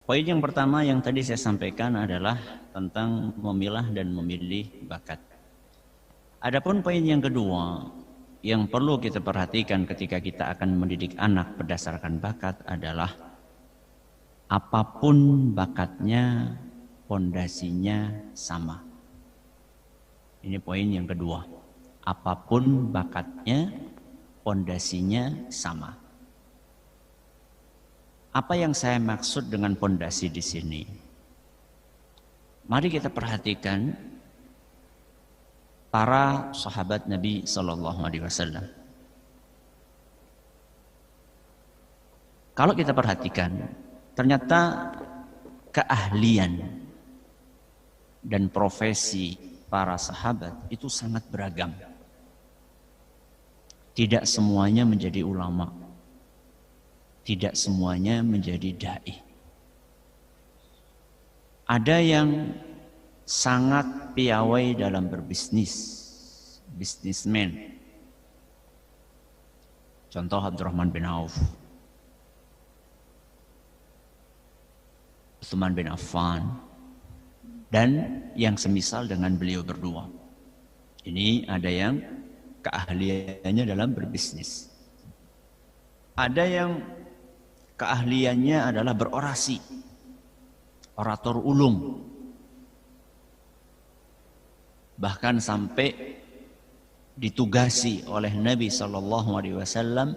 Poin yang pertama yang tadi saya sampaikan adalah tentang memilah dan memilih bakat. Adapun poin yang kedua yang perlu kita perhatikan ketika kita akan mendidik anak berdasarkan bakat adalah apapun bakatnya, pondasinya sama. Ini poin yang kedua. Apapun bakatnya, pondasinya sama. Apa yang saya maksud dengan pondasi di sini? Mari kita perhatikan para sahabat Nabi Sallallahu Alaihi Wasallam. Kalau kita perhatikan, ternyata keahlian dan profesi para sahabat itu sangat beragam. Tidak semuanya menjadi ulama, tidak semuanya menjadi dai. Ada yang sangat piawai dalam berbisnis, bisnismen. Contoh Abdurrahman bin Auf, Utsman bin Affan, dan yang semisal dengan beliau berdua. Ini ada yang keahliannya dalam berbisnis. Ada yang keahliannya adalah berorasi, orator ulung. Bahkan sampai ditugasi oleh Nabi SAW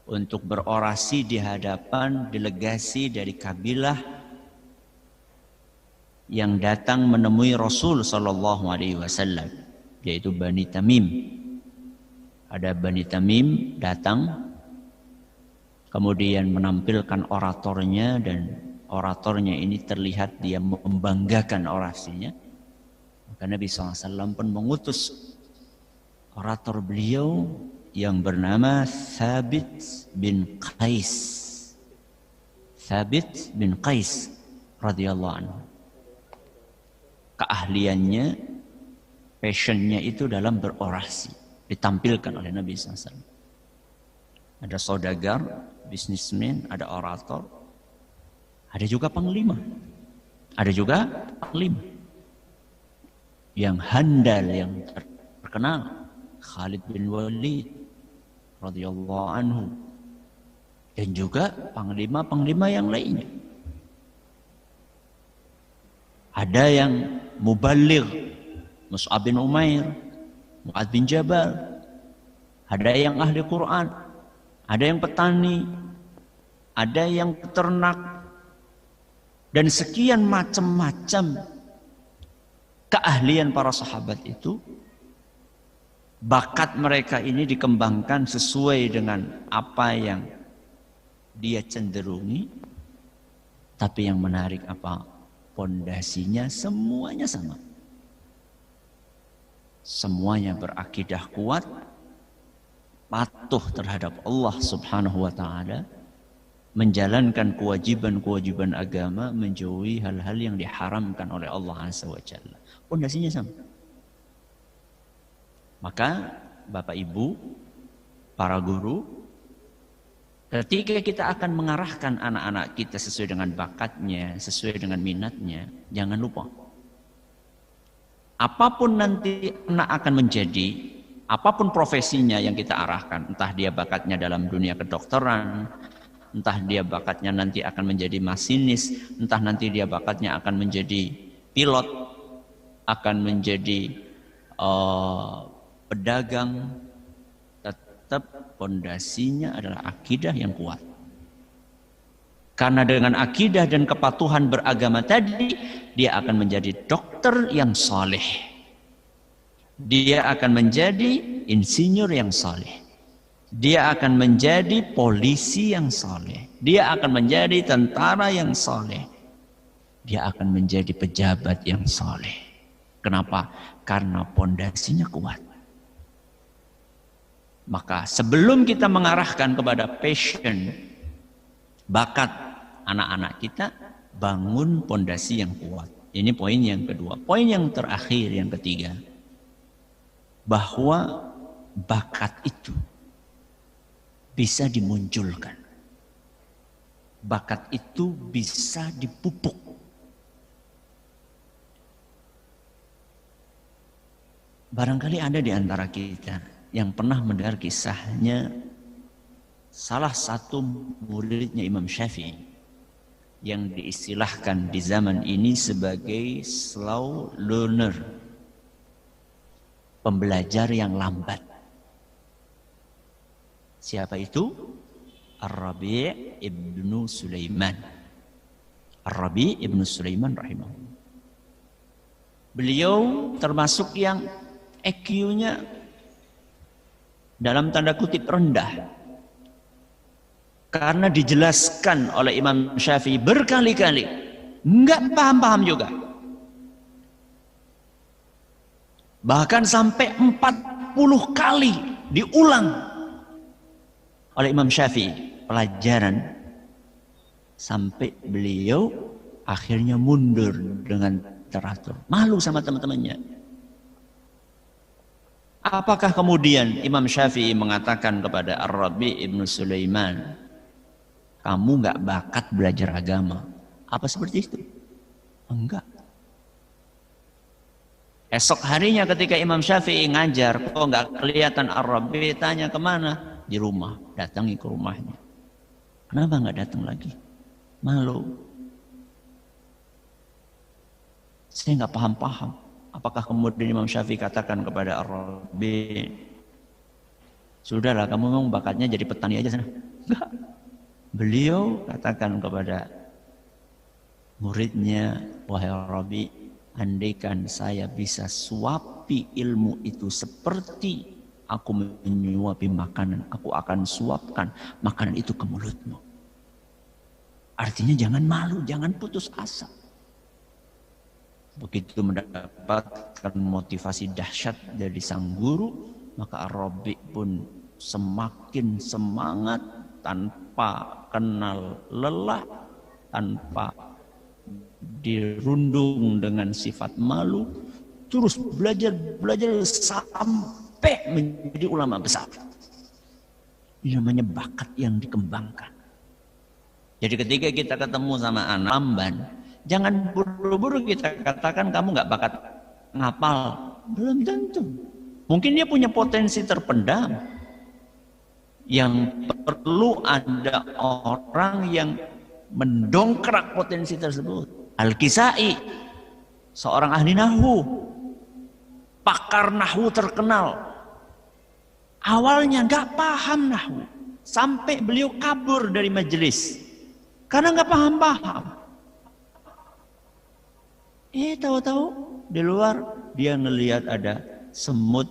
untuk berorasi di hadapan delegasi dari kabilah yang datang menemui Rasul SAW, yaitu Bani Tamim. Ada Bani Tamim datang, kemudian menampilkan oratornya, dan oratornya ini terlihat dia membanggakan orasinya. Maka Nabi SAW pun mengutus orator beliau yang bernama Thabit bin Qais. Thabit bin Qais radhiyallahu anhu. Keahliannya, passionnya itu dalam berorasi, ditampilkan oleh Nabi SAW. Ada saudagar, bisnismen, ada orator, ada juga panglima. Ada juga panglima yang handal, yang terkenal, Khalid bin Walid radhiyallahu anhu, dan juga panglima-panglima yang lainnya. Ada yang mubaligh, Mus'ab bin Umair, Mu'adz bin Jabal. Ada yang ahli Quran, ada yang petani, ada yang peternak, dan sekian macam-macam keahlian para sahabat itu. Bakat mereka ini dikembangkan sesuai dengan apa yang dia cenderungi. Tapi yang menarik apa? Pondasinya semuanya sama. Semuanya berakidah kuat, patuh terhadap Allah Subhanahu wa ta'ala, menjalankan kewajiban-kewajiban agama, menjauhi hal-hal yang diharamkan oleh Allah Azza wa Jalla. Pondasinya sama. Maka Bapak Ibu, para guru, ketika kita akan mengarahkan anak-anak kita sesuai dengan bakatnya, sesuai dengan minatnya, jangan lupa, apapun nanti anak akan menjadi, apapun profesinya yang kita arahkan, entah dia bakatnya dalam dunia kedokteran, entah dia bakatnya nanti akan menjadi masinis, entah nanti dia bakatnya akan menjadi pilot, akan menjadi pedagang, tetap pondasinya adalah akidah yang kuat. Karena dengan akidah dan kepatuhan beragama tadi, dia akan menjadi dokter yang saleh. Dia akan menjadi insinyur yang saleh. Dia akan menjadi polisi yang saleh. Dia akan menjadi tentara yang saleh. Dia akan menjadi pejabat yang saleh. Kenapa? Karena pondasinya kuat. Maka sebelum kita mengarahkan kepada passion, bakat anak-anak kita, bangun pondasi yang kuat. Ini poin yang kedua. Poin yang terakhir, yang ketiga, bahwa bakat itu bisa dimunculkan. bakat itu bisa dipupuk. Barangkali ada di antara kita yang pernah mendengar kisahnya salah satu muridnya Imam Syafi'i yang diistilahkan di zaman ini sebagai slow learner, pembelajar yang lambat. Siapa itu? Ar-Rabi' ibnu Sulaiman. Ar-Rabi' ibnu Sulaiman rahimahullah. Beliau termasuk yang EQ-nya dalam tanda kutip rendah. Karena dijelaskan oleh Imam Syafi'i berkali-kali. Enggak paham-paham juga. Bahkan sampai 40 kali diulang oleh Imam Syafi'i pelajaran. Sampai beliau akhirnya mundur dengan teratur. Malu sama teman-temannya. Apakah kemudian Imam Syafi'i mengatakan kepada Ar-Rabi' ibnu Sulaiman, kamu nggak bakat belajar agama? Apa seperti itu? Enggak. Esok harinya ketika Imam Syafi'i ngajar, kok nggak kelihatan Ar-Rabi', tanya kemana? Di rumah, datangi ke rumahnya. Kenapa nggak datang lagi? Malu. Saya nggak paham-paham. Apakah kemudian Imam Syafi'i katakan kepada Ar-Rabi', sudahlah kamu memang bakatnya jadi petani aja sana? Enggak. Beliau katakan kepada muridnya, wahai Ar-Rabi', andaikan saya bisa suapi ilmu itu seperti aku menyuapi makanan, aku akan suapkan makanan itu ke mulutmu. Artinya jangan malu, jangan putus asa. Begitu mendapatkan motivasi dahsyat dari sang guru, maka Ar-Rabi' pun semakin semangat tanpa kenal lelah, tanpa dirundung dengan sifat malu, terus belajar sampai menjadi ulama besar. Ini namanya bakat yang dikembangkan. Jadi ketika kita ketemu sama anak lamban, jangan buru-buru kita katakan kamu nggak bakat ngapal. Belum tentu. Mungkin dia punya potensi terpendam. Yang perlu ada orang yang mendongkrak potensi tersebut. Al-Kisai, seorang ahli nahwu, pakar nahwu terkenal. Awalnya nggak paham nahwu, sampai beliau kabur dari majelis karena nggak paham-paham. Tahu-tahu di luar dia ngelihat ada semut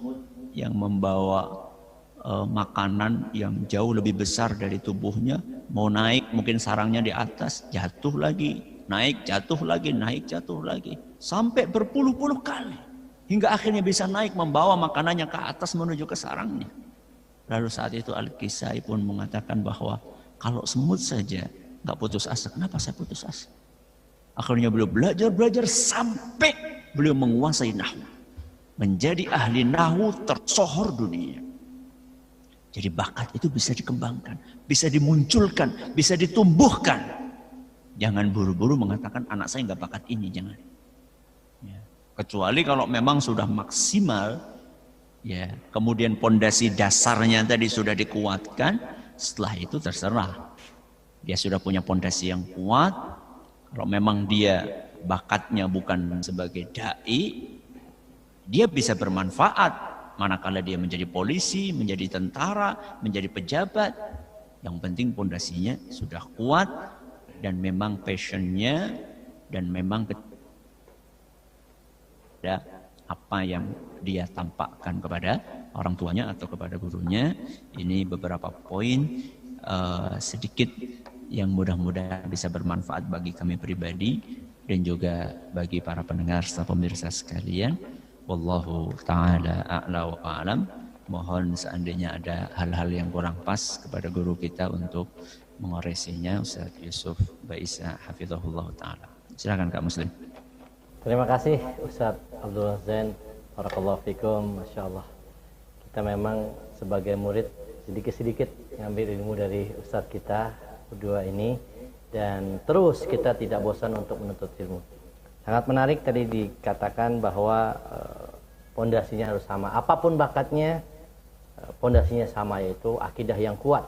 yang membawa makanan yang jauh lebih besar dari tubuhnya, mau naik mungkin sarangnya di atas, jatuh lagi, naik jatuh lagi, naik jatuh lagi, sampai berpuluh-puluh kali hingga akhirnya bisa naik membawa makanannya ke atas menuju ke sarangnya. Lalu saat itu Al-Kisai pun mengatakan bahwa kalau semut saja nggak putus asa, kenapa saya putus asa? Akhirnya beliau belajar sampai beliau menguasai nahwu, menjadi ahli nahwu tersohor dunia. Jadi bakat itu bisa dikembangkan, bisa dimunculkan, bisa ditumbuhkan. Jangan buru-buru mengatakan anak saya nggak bakat ini, jangan. Ya. Kecuali kalau memang sudah maksimal, ya. Kemudian pondasi dasarnya tadi sudah dikuatkan, setelah itu terserah. Dia sudah punya pondasi yang kuat. Kalau memang dia bakatnya bukan sebagai dai, dia bisa bermanfaat. Manakala dia menjadi polisi, menjadi tentara, menjadi pejabat, yang penting pondasinya sudah kuat dan memang passionnya dan memang ada apa yang dia tampakkan kepada orang tuanya atau kepada gurunya. Ini beberapa poin sedikit yang mudah-mudahan bisa bermanfaat bagi kami pribadi dan juga bagi para pendengar serta pemirsa sekalian. Wallahu ta'ala a'la wa a'lam. Mohon seandainya ada hal-hal yang kurang pas kepada guru kita untuk mengoreksinya, Ustaz Yusuf Baisa hafizahullah ta'ala. Silakan Kak Muslim. Terima kasih Ustaz Abdul Zain. Barakallahu fikum. Masya Allah. Kita memang sebagai murid sedikit-sedikit ngambil ilmu dari Ustaz kita berdua ini. dan terus kita tidak bosan untuk menuntut ilmu. Sangat menarik tadi dikatakan bahwa pondasinya harus sama. Apapun bakatnya, pondasinya sama, yaitu akidah yang kuat.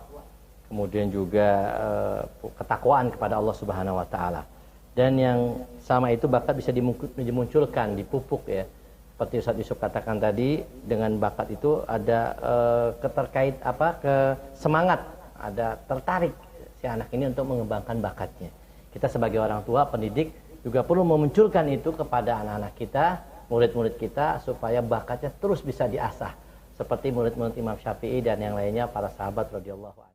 Kemudian juga ketakwaan kepada Allah Subhanahu wa taala. Dan yang sama itu bakat bisa dimunculkan, dipupuk ya. Seperti Ustaz Yusuf katakan tadi, dengan bakat itu ada semangat, ada tertarik si anak ini untuk mengembangkan bakatnya. Kita sebagai orang tua, pendidik juga perlu memunculkan itu kepada anak-anak kita, murid-murid kita, supaya bakatnya terus bisa diasah seperti murid-murid Imam Syafi'i dan yang lainnya, para sahabat radhiyallahu anhu.